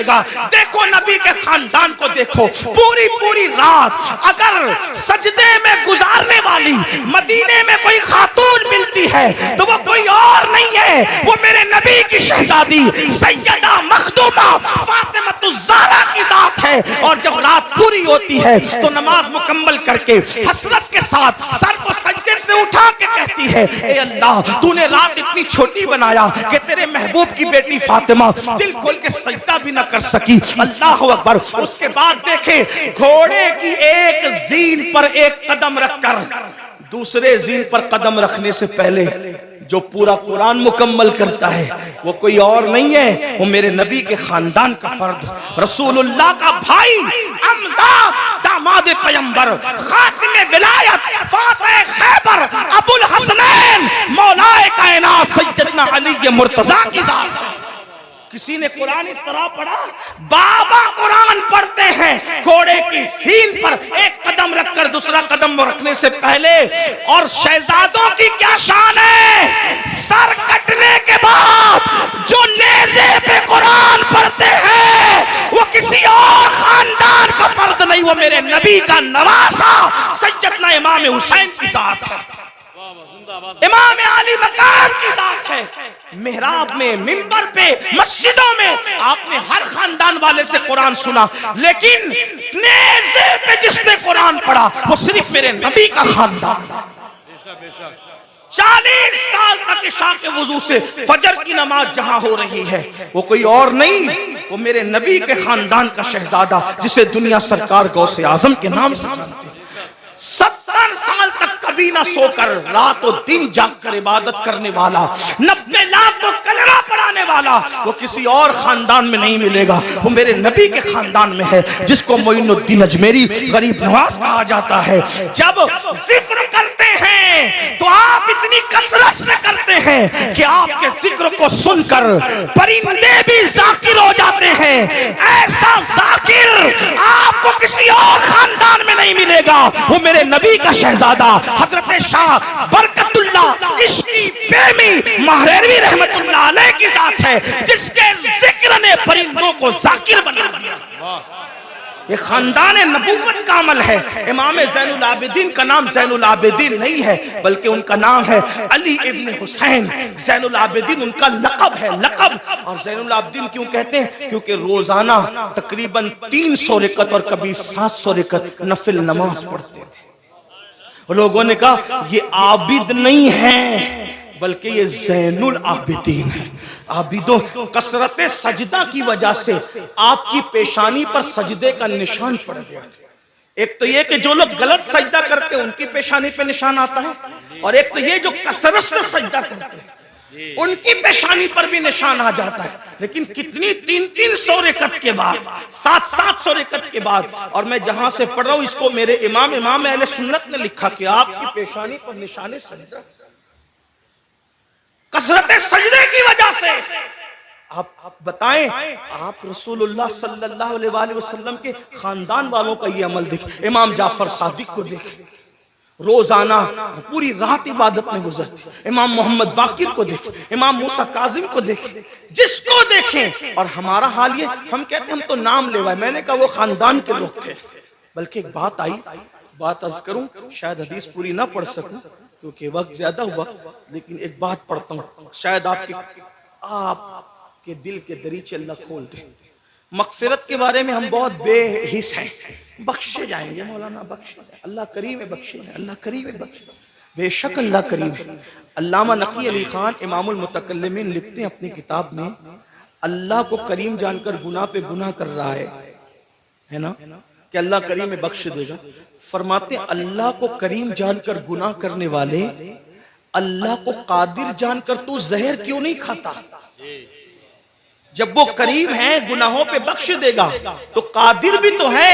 جائے گا۔ دیکھو نبی کے خاندان کو دیکھو، پوری پوری رات اگر سجدے میں گزارنے والی مدینے میں کوئی خاتون ملتی ہے تو وہ کوئی اور نہیں ہے، وہ میرے نبی کی شہزادی سیدہ مخدومہ فاطمہ الزہرا کی ذات ہے۔ اور جب رات پوری ہوتی ہے تو نماز مکمل کر کے حسرت کے ساتھ سر کو سجدے سے اٹھا کے کہتی ہے، اے اللہ تو نے رات اتنی چھوٹی بنایا کہ تیرے محبوب کی بیٹی فاطمہ دل کھول کے سجدہ بھی نہ کر سکی۔ اللہ اکبر۔ اس کے بعد دیکھیں گھوڑے کی ایک زین پر ایک قدم رکھ کر دوسرے زین پر قدم رکھنے سے پہلے جو پورا قرآن مکمل کرتا ہے وہ کوئی اور نہیں ہے، وہ میرے نبی کے خاندان کا فرد، رسول اللہ کا بھائی حمزہ داماد پیغمبر خاتم ولایت فاتح خیبر ابو الحسنین مولا کائنات سیدنا علی مرتضیٰ کی ذات ہے۔ کسی نے قرآن اس طرح پڑھا، بابا قرآن پڑھتے ہیں گھوڑے کی زین پر ایک قدم رکھ کر دوسرا قدم رکھنے سے پہلے، اور شہزادوں کی کیا شان ہے، سر کٹنے کے بعد جو نیزے پہ قرآن پڑھتے ہیں وہ کسی اور خاندان کا فرد نہیں، وہ میرے نبی کا نواسا سیدنا امام حسین کی ذات ہے، امام علی مقام کی ذات ہے۔ محراب میں، منبر پہ، مسجدوں میں آپ نے ہر خاندان والے سے قرآن سنا، لیکن نیزے پہ جس نے قرآن پڑھا وہ صرف میرے نبی کا خاندان۔ 40 سال تک عشاء کے وضو سے فجر کی نماز جہاں ہو رہی ہے وہ کوئی اور نہیں، وہ میرے نبی کے خاندان کا شہزادہ جسے دنیا سرکار غوث اعظم کے نام سے جانتے ہیں۔ 70 سال تک کبھی نہ سو کر رات و دن جاگ کر عبادت کرنے والا، 90 لاکھ کو کلمہ پڑھانے والا وہ کسی اور خاندان میں نہیں ملے گا، وہ میرے نبی کے خاندان میں ہے، جس کو معین الدین اجمیری غریب نواز کہا جاتا ہے۔ جب ذکر کرتے ہیں تو آپ اتنی کثرت سے کرتے ہیں کہ آپ کے ذکر کو سن کر پرندے بھی ذاکر ہو جاتے ہیں۔ ایسا ذاکر آپ کو کسی اور خاندان میں نہیں ملے گا، وہ میرے نبی کا شہزادہ حضرت شاہ برکت اللہ عشقی پریمی مہریروی رحمت اللہ علیہ کی ذات ہے، جس کے ذکر نے پرندوں کو ذاکر بنا دیا۔ یہ خاندان نبوت کا عمل ہے۔ امام زین العابدین کا نام زین العابدین نہیں ہے بلکہ ان کا نام ہے علی ابن حسین۔ زین العابدین ان کا لقب ہے، لقب۔ اور زین العابدین کیوں کہتے ہیں؟ کیونکہ روزانہ تقریباً 300 رکعت اور کبھی 700 رکعت نفل نماز پڑھتے تھے۔ لوگوں نے کہا یہ عابد نہیں ہے بلکہ یہ زین العابدین ہے۔ عابدوں کثرت سجدہ کی وجہ سے آپ کی پیشانی پر سجدے کا نشان پڑ گیا۔ ایک تو یہ کہ جو لوگ غلط سجدہ کرتے ہیں ان کی پیشانی پہ نشان آتا ہے، اور ایک تو یہ جو کثرت سے سجدہ کرتے ہیں ان کی پیشانی پر بھی نشان آ جاتا ہے۔ لیکن کتنی 300 رکعت کے بعد، 700 رکعت کے بعد، اور میں جہاں سے پڑھ رہا ہوں اس کو میرے امام اہل سنت نے لکھا کہ آپ کی پیشانی پر نشان سجدہ کثرت سجدے کی وجہ سے۔ آپ بتائیں، آپ رسول اللہ صلی اللہ علیہ وآلہ وسلم کے خاندان والوں کا یہ عمل دیکھیں۔ امام جعفر صادق کو دیکھیں، روزانہ پوری رات عبادت میں گزرتی۔ امام محمد باقر کو دیکھیں، امام موسیٰ کاظم کو دیکھیں، جس کو دیکھیں۔ اور ہمارا حال یہ، ہم کہتے ہیں ہم تو نام لیوائے، میں نے کہا وہ خاندان کے لوگ تھے۔ بلکہ ایک بات آئی، بات عرض کروں، شاید حدیث پوری نہ پڑھ سکوں کیونکہ وقت زیادہ ہوا، لیکن ایک بات پڑھتا ہوں، شاید آپ کے دل کے دریچے اللہ کھول دیں۔ مغفرت کے بارے میں ہم بہت بے حس ہیں، بخشے جائیں گے مولانا، بخشے جائیں، اللہ کریم ہے، بخشے جائیں، اللہ کریم ہے، بخشے جائیں، بے شک اللہ کریم ہے۔ علامہ نقی علی خان امام المتکلمین لکھتے ہیں اپنی کتاب میں، اللہ کو کریم جان کر گناہ پہ گناہ کر رہا ہے نا، کہ اللہ کریم ہے بخش دے گا۔ فرماتے ہیں اللہ کو کریم جان کر گناہ کرنے والے اللہ کو قادر جان کر تو زہر کیوں نہیں کھاتا؟ جب وہ کریم ہے گناہوں پہ بخش دے گا تو قادر بھی تو ہے،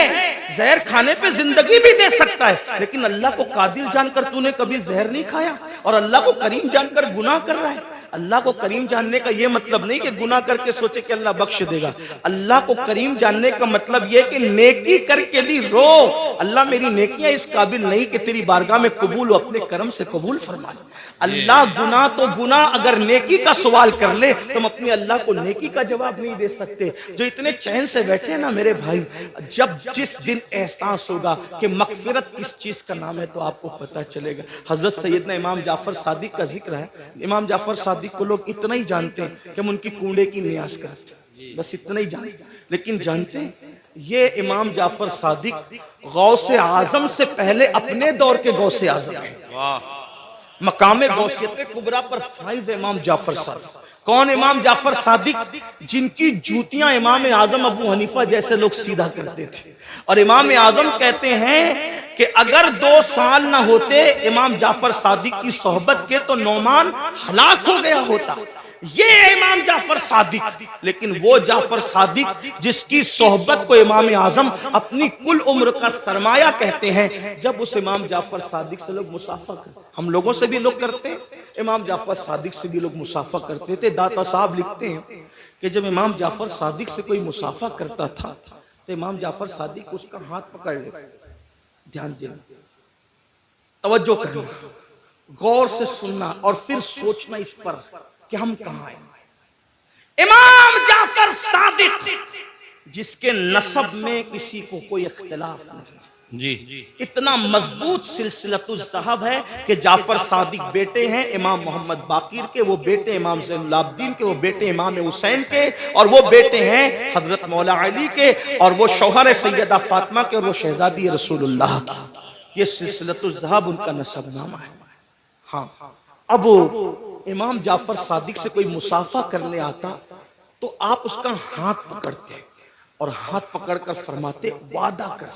زہر کھانے پہ زندگی بھی دے سکتا ہے، لیکن اللہ کو قادر جان کر تو نے کبھی زہر نہیں کھایا اور اللہ کو کریم جان کر گناہ کر رہا ہے۔ اللہ کو کریم جاننے کا یہ مطلب نہیں کہ گناہ کر کے سوچے کہ اللہ بخش دے گا. اللہ کو کریم جاننے کا مطلب یہ کہ نیکی کر کے بھی رو, اللہ میری نیکیاں اس قابل نہیں کہ تیری بارگاہ میں قبول ہو, اپنے کرم سے قبول فرما لے. اللہ گناہ تو گناہ, اگر نیکی کا سوال کر لے تو ہم اپنے اللہ کو نیکی کا جواب نہیں دے سکتے. جو اتنے چین سے بیٹھے ہیں نا میرے بھائی, جس دن احساس ہوگا کہ مغفرت کس چیز کا نام ہے تو آپ کو پتہ چلے گا. حضرت سیدنا امام جعفر صادق کا ذکر ہے. امام جعفر صادق کو لوگ اتنا ہی جانتے ہیں کہ ہم ان کی کونڈے کی نیاز کرتے ہیں, بس اتنا ہی جانتے ہیں. لیکن جانتے ہیں یہ امام جعفر صادق غوث اعظم سے پہلے اپنے دور کے غوث اعظم ہیں. مقام غوثیت کبریٰ پر فائز امام جعفر صادق. کون امام جعفر صادق؟ جن کی جوتیاں امام اعظم ابو حنیفہ جیسے لوگ سیدھا کرتے تھے. اور امام اعظم کہتے ہیں کہ اگر 2 سال نہ ہوتے امام جعفر صادق کی صحبت کے تو نعمان ہلاک ہو گیا ہوتا. یہ امام جعفر صادق, لیکن وہ جعفر صادق جس کی صحبت کو امام اعظم اپنی کل عمر کا سرمایہ کہتے ہیں. جب اس امام جعفر صادق سے لوگ مصافحہ کرتے, ہم لوگوں سے بھی لوگ کرتے ہیں, امام جعفر صادق سے بھی لوگ مصافحہ کرتے تھے. داتا صاحب لکھتے ہیں کہ جب امام جعفر صادق سے کوئی مصافحہ کرتا تھا تو امام جعفر صادق اس کا ہاتھ پکڑ لے. دھیان دینا, توجہ کرنا, غور سے سننا اور پھر سوچنا اس پر کہ ہم کہاں ہیں. امام جعفر صادق جس کے نسب میں کسی کو کوئی اختلاف نہیں, جی اتنا مضبوط سلسلۃ الذہب ہے کہ جعفر صادق بیٹے ہیں امام محمد باقر کے, وہ بیٹے امام زین العابدین کے, وہ بیٹے امام حسین کے, اور وہ بیٹے ہیں حضرت مولا علی کے, اور وہ شوہر سیدہ فاطمہ کے, اور وہ شہزادی رسول اللہ کی. یہ سلسلۃ الذہب ان کا نسب نامہ ہے. ہاں, اب امام جعفر صادق سے کوئی مصافحہ کرنے آتا تو آپ اس کا ہاتھ پکڑتے اور ہاتھ پکڑ کر فرماتے وعدہ کر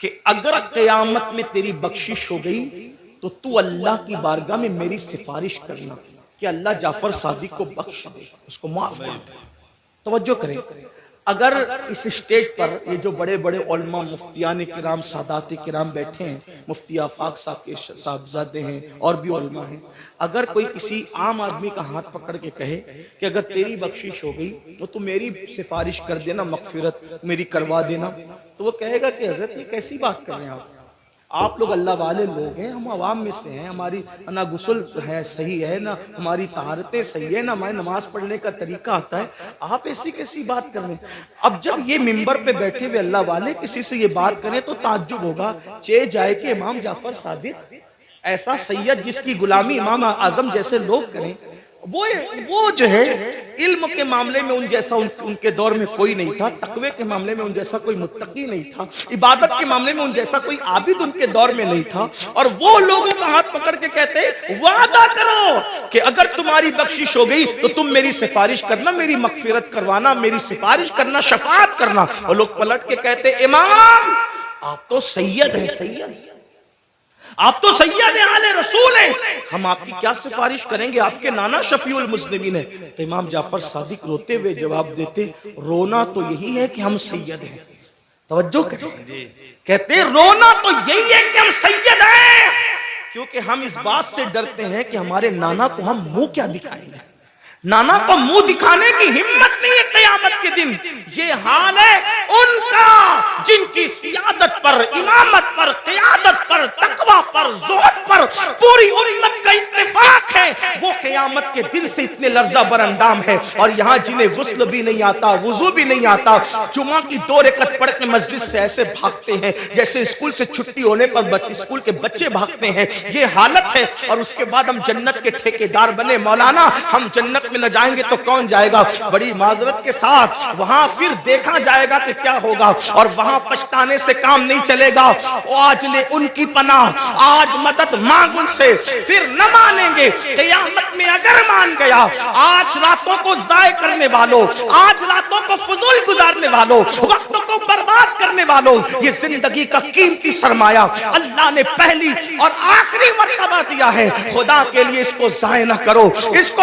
کہ اگر قیامت میں تیری بخشش ہو گئی تو اللہ کی بارگاہ میں میری سفارش کرنا کہ اللہ جعفر صادق کو بخش دے, اس کو معاف کر دے. توجہ کریں, اگر اس اسٹیج پر یہ جو بڑے بڑے علماء مفتیان کرام سادات کرام بیٹھے ہیں, مفتی آفاق صاحب کے صاحبزادے ہیں اور بھی علماء ہیں, اگر کوئی کسی عام آدمی کا ہاتھ پکڑ کے کہے کہ اگر تیری بخشش ہو گئی تو میری سفارش کر دینا, مغفرت میری کروا دینا, تو وہ کہے گا کہ حضرت یہ کیسی بات کر رہے ہیں آپ لوگ اللہ والے لوگ ہیں, ہم عوام میں سے ہیں, ہماری نہ غسل ہے صحیح ہے, نہ ہماری طہارتیں صحیح ہے, نہ ہماری نماز پڑھنے کا طریقہ آتا ہے, آپ ایسی کیسی بات کر رہے ہیں. اب جب یہ منبر پہ بیٹھے ہوئے اللہ والے کسی سے یہ بات کریں تو تعجب ہوگا, چہ جائے کہ امام جعفر صادق ایسا سید جس کی غلامی امام اعظم جیسے لوگ کریں, وہ جو ہے علم کے معاملے میں ان جیسا ان کے دور میں کوئی نہیں تھا, تقوی کے معاملے میں ان جیسا کوئی متقی نہیں تھا, عبادت کے معاملے میں ان جیسا کوئی عابد ان کے دور میں نہیں تھا, اور وہ لوگوں کا ہاتھ پکڑ کے کہتے وعدہ کرو کہ اگر تمہاری بخشش ہو گئی تو تم میری سفارش کرنا, میری مغفرت کروانا, میری سفارش کرنا, شفاعت کرنا. اور لوگ پلٹ کے کہتے امام آپ تو سید ہیں, آپ تو سید آل رسول ہیں, ہم آپ کی کیا سفارش کریں گے, آپ کے نانا شفیع المذنبین ہیں. تو امام جعفر صادق روتے ہوئے جواب دیتے, رونا تو یہی ہے کہ ہم سید ہیں. توجہ کریں, کہتے رونا تو یہی ہے کہ ہم سید ہیں, کیونکہ ہم اس بات سے ڈرتے ہیں کہ ہمارے نانا کو ہم منہ کیا دکھائیں گے. نانا کو منہ دکھانے کی ہمت نہیں ہے قیامت کے دن. یہ حال ہے ان کا جن کی سیادت پر, امامت پر, قیادت پر, تقوی پر, زہد پر پوری امت کا اتفاق ہے. وہ قیامت کے دن سے اتنے لرزہ بر اندام ہے, اور یہاں جنہیں غسل بھی نہیں آتا, وضو بھی نہیں آتا, جمعہ کی 2 رکعت پڑھ کے مسجد سے ایسے بھاگتے ہیں جیسے اسکول سے چھٹی ہونے پر اسکول کے بچے بھاگتے ہیں. یہ حالت ہے, اور اس کے بعد ہم جنت کے ٹھیکیدار بنے. مولانا ہم جنت میں نہ جائیں گے تو کون جائے گا؟ بڑی معذرت کے ساتھ وہاں پھر دیکھا جائے گا کہ کیا ہوگا, اور وہاں پچھتانے سے کام نہیں چلے گا. آج لے ان کی پناہ, آج مدد مانگ ان سے, پھر نہ مانیں گے قیامت میں. اگر مان گیا, آج راتوں کو ضائع کرنے والوں, آج راتوں کو فضول گزارنے والوں, وقت کو برباد کرنے والوں, یہ زندگی کا قیمتی سرمایہ اللہ نے پہلی اور آخری مرتبہ دیا ہے. خدا کے لیے اس کو ضائع نہ کرو, اس کو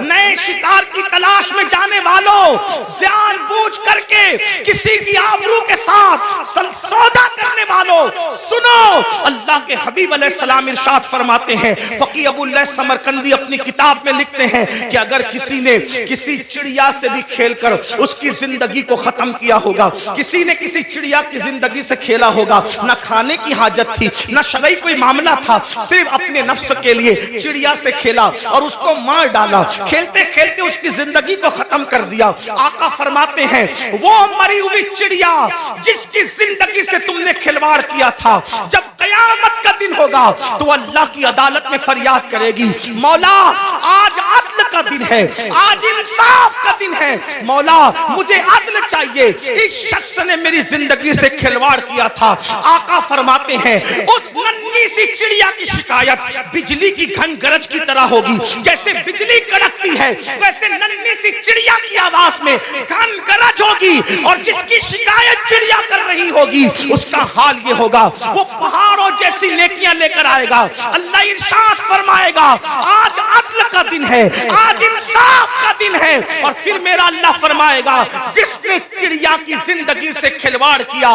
نئے شکار کی تلاش میں جانے والوں، جان بوجھ کر کے کسی کی آبرو کے ساتھ سودا کرنے والوں، سنو اللہ کے حبیب علیہ السلام ارشاد فرماتے ہیں، فقی ابو اللہ سمرقندی اپنی کتاب میں لکھتے ہیں کہ اگر کسی نے کسی چڑیا سے بھی کھیل کر اس کی زندگی کو ختم کیا ہوگا، کسی نے کسی چڑیا کی زندگی سے کھیلا ہوگا، نہ کھانے کی حاجت تھی، نہ شرعی کوئی معاملہ تھا، صرف اپنے نفس کے لیے چڑیا سے کھیلا اور اس کو مار ڈالا، کھیلتے کھیلتے اس کی زندگی کو ختم کر دیا، آقا فرماتے ہیں وہ مری ہوئی چڑیا جس کی زندگی سے تم نے کھلواڑ کیا تھا، جب قیامت کا دن ہوگا تو اللہ کی عدالت میں فریاد کرے گی، مولا آج عدل کا دن ہے، آج انصاف کا دن ہے، مولا مجھے عدل چاہیے، اس شخص نے میری زندگی سے کھلواڑ کیا تھا۔ آقا فرماتے ہیں اس ننھی سی چڑیا کی شکایت بجلی کی گھن گرج کی طرح ہوگی، جیسے بجلی کڑکتی ہے ویسے ننھی سی چڑیا کی آواز میں گھن گرج ہوگی، اور جس کی شکایت چڑیا کر رہی ہوگی اس کا حال یہ ہوگا، وہ پہاڑوں جیسی نیکیاں لے کر آئے گا، اللہ ارشاد فرمائے گا آج عدل کا دن ہے، آج انصاف کا دن ہے، اور پھر میرا اللہ فرمائے گا جس نے چڑیا کی زندگی سے کھلواڑ کیا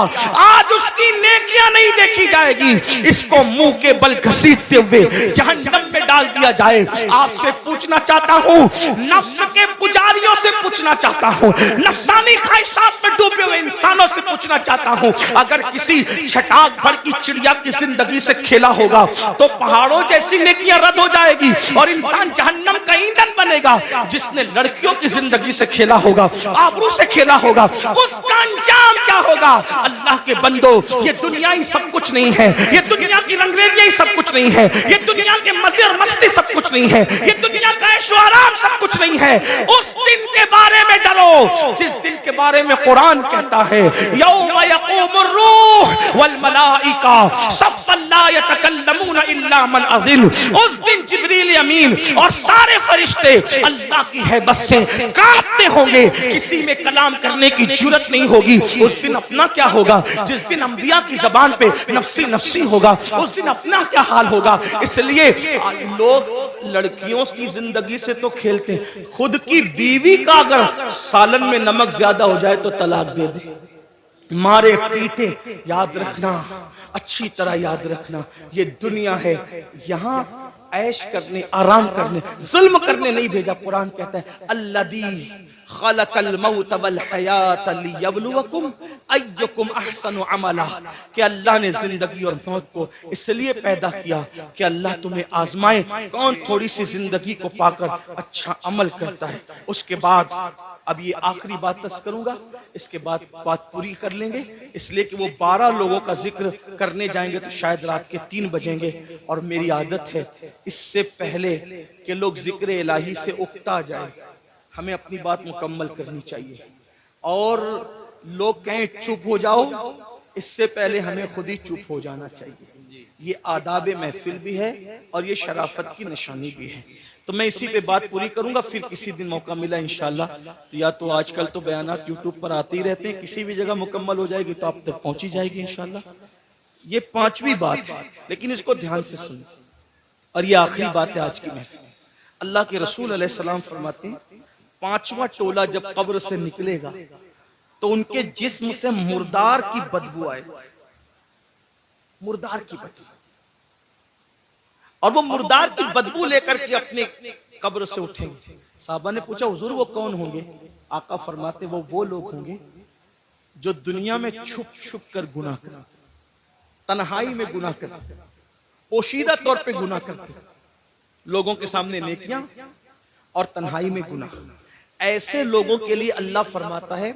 آج اس کی نیکیاں نہیں دیکھی جائے گی، اس کو منہ کے بل گھسیٹتے ہوئے جہنم میں ڈال دیا جائے۔ آپ سے پوچھنا چاہتا ہوں، نفس کے پجاریوں سے پوچھنا چاہتا ہوں، نفسانی خواہشات میں ڈوبے ہوئے انسانوں سے پوچھنا چاہتا ہوں، اگر کسی چھٹاک بھر کی چڑیا کی زندگی سے کھیلا ہوگا تو پہاڑوں جیسی نیکیاں رد ہو جائے گی اور انسان جہنم کا ایندھن بنے گا۔ جس نے لڑکیوں کی زندگی سے کھیلا ہوگا، آبرو سے کھیلا ہوگا، اس کا انجام کیا ہوگا؟ اللہ کے بندو، یہ دنیا ہی سب کچھ نہیں ہے، یہ دنیا کی رنگریزیاں ہی سب کچھ نہیں ہے، یہ دنیا کے مزے اور مستی سب کچھ نہیں ہے، یہ دنیا کا عیش و آرام سب کچھ نہیں ہے۔ اس دن کے بارے میں ڈرو جس دن کے بارے میں قرآن کہتا ہے یوم یقوم الروح والملائکہ صفا لا یتکلمون الا من اذن، اس دن جبریل امین اور سارے فرشتے اللہ کی ہیبت سے کانپتے ہوں گے، کسی میں کلام کرنے کی جرت نہیں ہوگی۔ اس دن اپنا کیا ہوگا؟ جس دن انبیاء کی زبان پہ نفسی نفسی ہوگا، اس دن اپنا کیا حال ہوگا؟ اس لیے لوگ لڑکیوں کی زندگی سے تو کھیلتے ہیں، خود کی بیوی کا اگر سالن میں نمک زیادہ ہو جائے تو طلاق دے دے، مارے پیٹے۔ یاد رکھنا، اچھی طرح یاد رکھنا، یہ دنیا ہے، یہاں عیش کرنے، آرام کرنے، ظلم کرنے نہیں بھیجا۔ قرآن کہتا ہے الذی خلق الموت والحیات لیبلوکم ایکم احسن عملا، کہ اللہ نے زندگی اور موت کو اس لیے پیدا کیا کہ اللہ تمہیں آزمائے کون تھوڑی سی زندگی کو پا کر اچھا عمل کرتا ہے۔ اس کے بعد اب یہ آخری بات کروں گا، اس کے بعد بات پوری کر لیں گے، اس لیے کہ وہ 12 لوگوں کا ذکر کرنے جائیں گے تو شاید رات کے 3 بجیں گے، اور میری عادت ہے اس سے پہلے کہ لوگ ذکر الہی سے اکتا جائے، ہمیں اپنی بات مکمل کرنی چاہیے، اور لوگ کہیں چپ ہو جاؤ، اس سے پہلے ہمیں خود ہی چپ ہو جانا چاہیے۔ یہ آداب محفل بھی ہے اور یہ شرافت کی نشانی بھی ہے۔ تو میں اسی پہ بات پوری کروں گا، پھر کسی دن موقع ملا انشاءاللہ تو یا تو آج کل تو بیانات یوٹیوب پر آتے ہی رہتے ہیں، کسی بھی جگہ مکمل ہو جائے گی تو آپ تک پہنچی جائے گی انشاءاللہ۔ یہ 5ویں بات ہے، لیکن اس کو دھیان سے سنیں، اور یہ آخری بات ہے آج کی محفل۔ اللہ کے رسول علیہ السلام فرماتے ہیں 5واں ٹولہ جب قبر سے نکلے گا تو ان کے جسم سے مردار کی بدبو آئے، مردار کی بدبو، اور وہ مردار کی بدبو لے کر کے اپنے قبر سے اٹھیں گے۔ صحابہ نے پوچھا حضور وہ کون ہوں گے؟ آقا فرماتے وہ لوگ ہوں گے جو دنیا میں چھپ چھپ کر گناہ کرتے، تنہائی میں گناہ کرتے، پوشیدہ طور پہ گناہ کرتے، لوگوں کے سامنے نیکیاں اور تنہائی میں گناہ۔ ایسے لوگوں کے لیے اللہ فرماتا ہے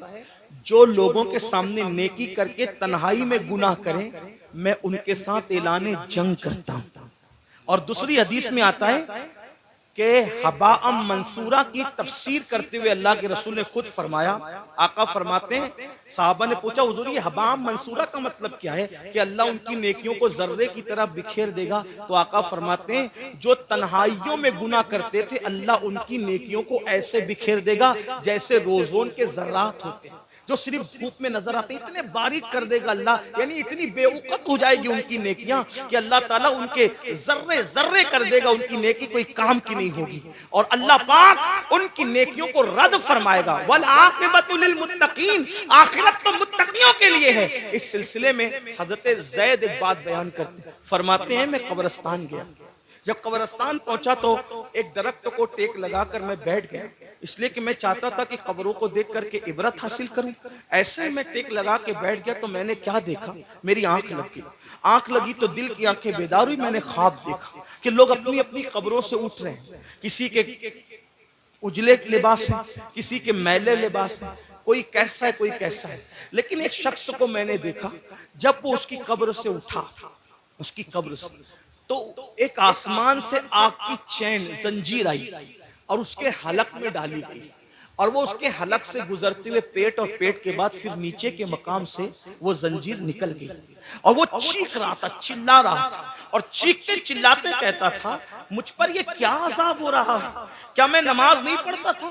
جو لوگوں کے سامنے نیکی کر کے تنہائی میں گناہ کریں، میں ان کے ساتھ اعلان جنگ کرتا ہوں۔ اور دوسری حدیث میں آتا ہے کہ حباء منصورہ کی تفسیر کرتے ہوئے اللہ کے رسول نے خود فرمایا، آقا فرماتے ہیں صحابہ نے پوچھا حضور یہ حباء منصورہ کا مطلب کیا ہے کہ اللہ ان کی نیکیوں کو ذرے کی طرح بکھیر دے گا؟ تو آقا فرماتے ہیں جو تنہائیوں میں گناہ کرتے تھے اللہ ان کی نیکیوں کو ایسے بکھیر دے گا جیسے روزون کے ذرات ہوتے ہیں۔ جو صرف دھوپ میں نظر آتے ہیں، اتنے باریک کر دے گا اللہ، یعنی اتنی بے وقت ہو جائے گی ان کی نیکیاں کہ اللہ تعالیٰ ان کے ذرے ذرے کر دے گا، ان کی نیکی کوئی کام کی نہیں ہوگی، اور اللہ پاک ان کی نیکیوں کو رد فرمائے گا۔ والعاقبۃ للمتقین، آخرت تو متقیوں کے لیے ہے۔ اس سلسلے میں حضرت زید ایک بات بیان کرتے ہیں، فرماتے ہیں میں قبرستان گیا، جب قبرستان پہنچا تو ایک درخت کو ٹیک لگا کر میں بیٹھ گیا، اس لیے کہ میں چاہتا تھا کہ قبروں کو دیکھ کر کے عبرت حاصل کروں۔ ایسے میں ٹیک لگا کے بیٹھ گیا تو میں نے کیا دیکھا، میری آنکھ لگ گئی، آنکھ لگی تو دل کی آنکھیں بیدار ہوئی، میں نے خواب دیکھا کہ لوگ اپنی اپنی قبروں سے اٹھ رہے ہیں، کسی کے اجلے لباس ہیں، کسی کے میلے لباس ہیں، کوئی کیسا ہے کوئی کیسا ہے، لیکن ایک شخص کو میں نے دیکھا جب وہ اس کی قبر سے اٹھا، اس کی قبر سے تو ایک آسمان سے آگ کی چین زنجیر آئی اور اس کے حلق میں ڈالی گئی، اور وہ اس کے حلق سے گزرتے ہوئے پیٹ، اور پیٹ کے بعد پھر نیچے کے مقام سے وہ زنجیر نکل گئی، اور وہ چیخ رہا تھا، چلا رہا تھا، اور چیختے چلاتے کہتا تھا مجھ پر یہ کیا عذاب ہو رہا ہے، کیا میں نماز نہیں پڑھتا تھا،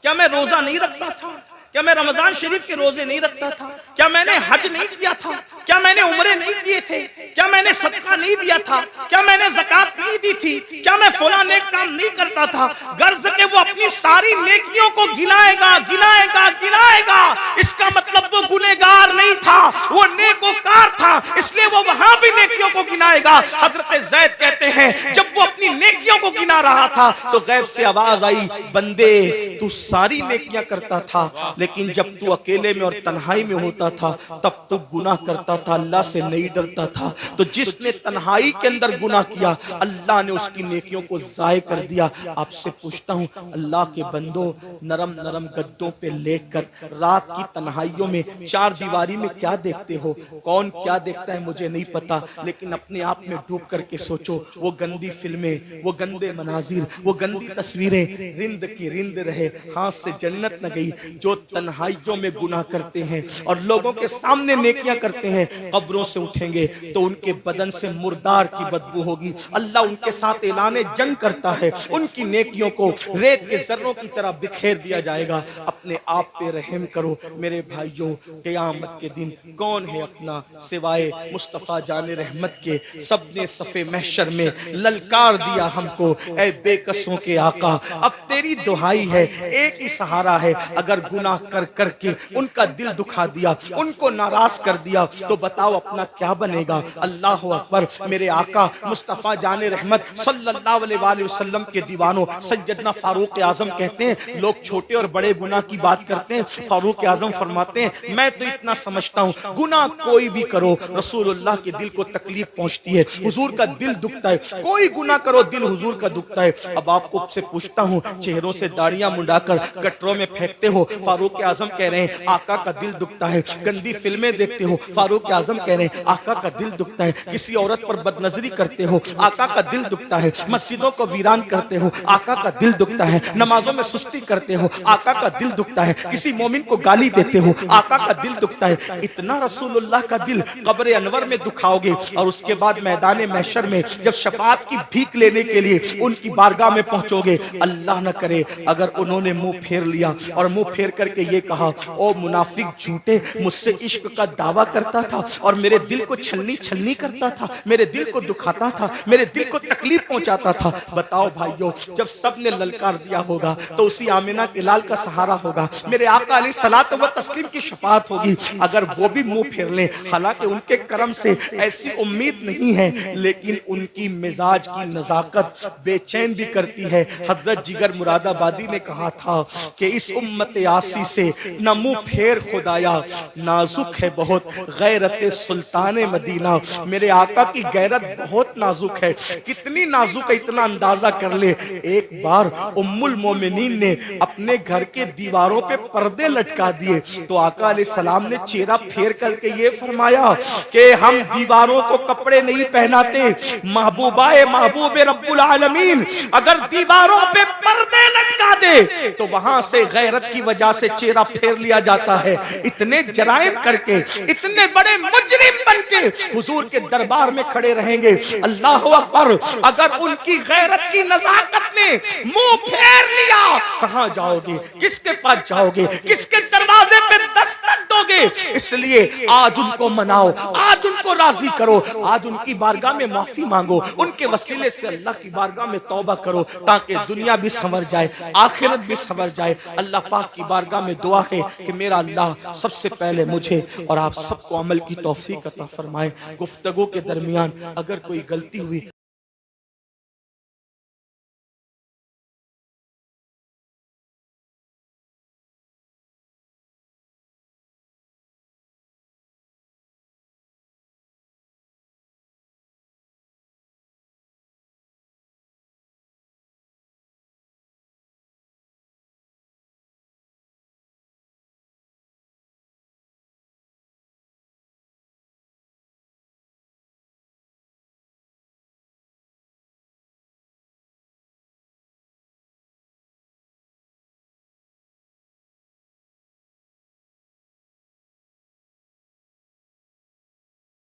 کیا میں روزہ نہیں رکھتا تھا، کیا میں رمضان شریف کے روزے نہیں رکھتا تھا، کیا میں نے حج نہیں کیا تھا، کیا میں نے عمرے نہیں کیے تھے، کیا میں نے صدقہ نہیں دیا تھا، کیا میں نے زکات نہیں دی تھی، کیا میں فلاں نیک کام نہیں کرتا تھا۔ غرض کہ وہ اپنی ساری نیکیوں کو گنائے گا گنائے گا گنائے گا، اس کا مطلب وہ گنہگار نہیں تھا، وہ نیکوکار تھا، اس لیے وہ وہاں بھی نیکیوں کو گنائے گا۔ حضرت زید کہتے ہیں جب وہ اپنی نیکیوں کو گنا رہا تھا تو غیب سے آواز آئی، بندے تو ساری نیکیاں کرتا تھا، لیکن جب تو اکیلے میں اور تنہائی میں ہوتا تھا تب تو گناہ کرتا تھا، اللہ سے نہیں ڈرتا تھا، تو جس نے تنہائی کے اندر گناہ کیا اللہ نے اس کی نیکیوں کو ضائع کر دیا۔ آپ سے پوچھتا ہوں اللہ کے بندو، نرم نرم گدوں پہ لیٹ کر رات کی تنہائیوں میں چار دیواری میں کیا دیکھتے ہو؟ کون کیا دیکھتا ہے مجھے نہیں پتا، لیکن اپنے آپ میں ڈوب کر کے سوچو، وہ گندی فلمیں، وہ گندے مناظر، وہ گندی تصویریں رند کی رند رہے، ہاتھ سے جنت نہ گئی۔ جو تنہائیوں میں گناہ کرتے ہیں اور لوگوں کے سامنے نیکیاں کرتے ہیں، قبروں سے اٹھیں گے تو ان کے بدن سے مردار کی بدبو ہوگی، اللہ ان کے ساتھ اعلان جنگ کرتا ہے، ان کی نیکیوں کو ریت کے ذروں کی طرح بکھیر دیا جائے گا۔ اپنے آپ پہ رحم کرو میرے بھائیوں، قیامت کے دن کون ہے اپنا سوائے مصطفیٰ جان رحمت کے؟ سب نے صف محشر میں للکار دیا ہم کو، اے بے کسوں کے آقا اب تیری دہائی ہے، ایک ہی سہارا ہے، اگر گناہ کر کر کے ان کا دل دکھا دیا، ان کو ناراض کر دیا تو بتاؤ اپنا کیا بنے گا؟ اللہ اکبر۔ میرے آقا مصطفیٰ جان رحمت صلی اللہ علیہ وآلہ وسلم کے دیوانوں سیدنا فاروق اعظم کہتے ہیں لوگ چھوٹے اور بڑے گناہ کی بات کرتے ہیں، فاروق اعظم فرماتے ہیں میں تو اتنا سمجھتا ہوں گناہ کوئی بھی کرو رسول اللہ کے دل کو تکلیف پہنچتی ہے، حضور کا دل دکھتا ہے، کوئی گناہ کرو دل حضور کا دکھتا ہے۔ اب آپ کو سے پوچھتا ہوں، چہروں سے داڑیاں منڈا کر گٹروں میں پھینکتے ہو، فاروق اعظم کہہ رہے ہیں آقا کا دل دکھتا ہے، گندی فلمیں دیکھتے ہو، فاروق اعظم کہہ رہے ہیں آقا کا دل دکھتا ہے، کسی عورت پر بد نظری کرتے ہو، آقا کا دل دکھتا ہے، مسجدوں کو ویران کرتے ہو، آقا کا دل دکھتا ہے، نمازوں میں سستی کرتے ہو، آقا کا دل دکھتا ہے، کسی مومن کو گالی دیتے ہو، آقا کا دل دکھتا ہے۔ اتنا رسول اللہ کا دل قبر انور میں دکھاؤ گے، اور اس کے بعد میدان محشر میں جب شفاعت کی بھیک لینے کے لیے ان کی بارگاہ میں پہنچو گے، اللہ نہ کرے اگر انہوں نے منہ پھیر لیا اور منہ پھیر کر کے یہ کہا او منافق جھوٹے، مجھ سے عشق کا دعویٰ کرتا تھا اور میرے دل کو چھلنی چھلنی کرتا تھا، میرے دل کو دکھاتا تھا، میرے دل کو تکلیف پہنچاتا تھا۔ بتاؤ بھائیو، جب سب نے للکار دیا ہوگا تو اسی آمنہ کے لال کا سہارا ہوگا، میرے آقا علیہ الصلوۃ والتسلیم کی شفاعت ہوگی۔ اگر وہ بھی منہ پھیر لیں، حالانکہ ان کے کرم سے ایسی امید نہیں ہے، لیکن ان کی مزاج کی نزاکت بے چین بھی کرتی ہے۔ حضرت جگر مراد آبادی نے کہا تھا کہ اس امت آسی سے نہ منہ پھیر خدایا، نازک ہے بہت غیرت سلطان مدینہ۔ میرے آقا کی غیرت بہت نازک ہے، کتنی نازک ہے اتنا اندازہ کر لے۔ ایک بار ام المومنین نے اپنے گھر کے دیواروں پہ پردے لٹکا دیے تو آقا علیہ السلام نے چہرہ پھیر کر کے یہ فرمایا کہ ہم دیواروں کو کپڑے نہیں پہناتے، محبوبہ محبوب رب العالمین اگر دیواروں پہ پردے لٹکا دے تو وہاں سے غیرت کی وجہ سے چہرہ پھیر لیا جاتا ہے۔ اتنے جرائم کر کے، اتنے بڑے مجرم بن کے حضور کے دربار میں کھڑے رہیں گے، اللہ اکبر۔ اگر ان کی غیرت کی نزاکت نے منہ پھیر لیا، کہاں جاؤ گے؟ کس کے پاس جاؤ گے؟ کس کے دروازے پہ دستک گے، اس لیے آج ان کو مناؤ، آج ان کو راضی کرو، آج ان کی بارگاہ میں معافی مانگو، ان کے وسیلے سے اللہ کی بارگاہ میں توبہ کرو، تاکہ دنیا بھی سنور جائے، آخرت بھی سنور جائے۔ اللہ پاک کی بارگاہ میں دعا ہے کہ میرا اللہ سب سے پہلے مجھے اور آپ سب کو عمل کی توفیق عطا فرمائے۔ گفتگو کے درمیان اگر کوئی غلطی ہوئی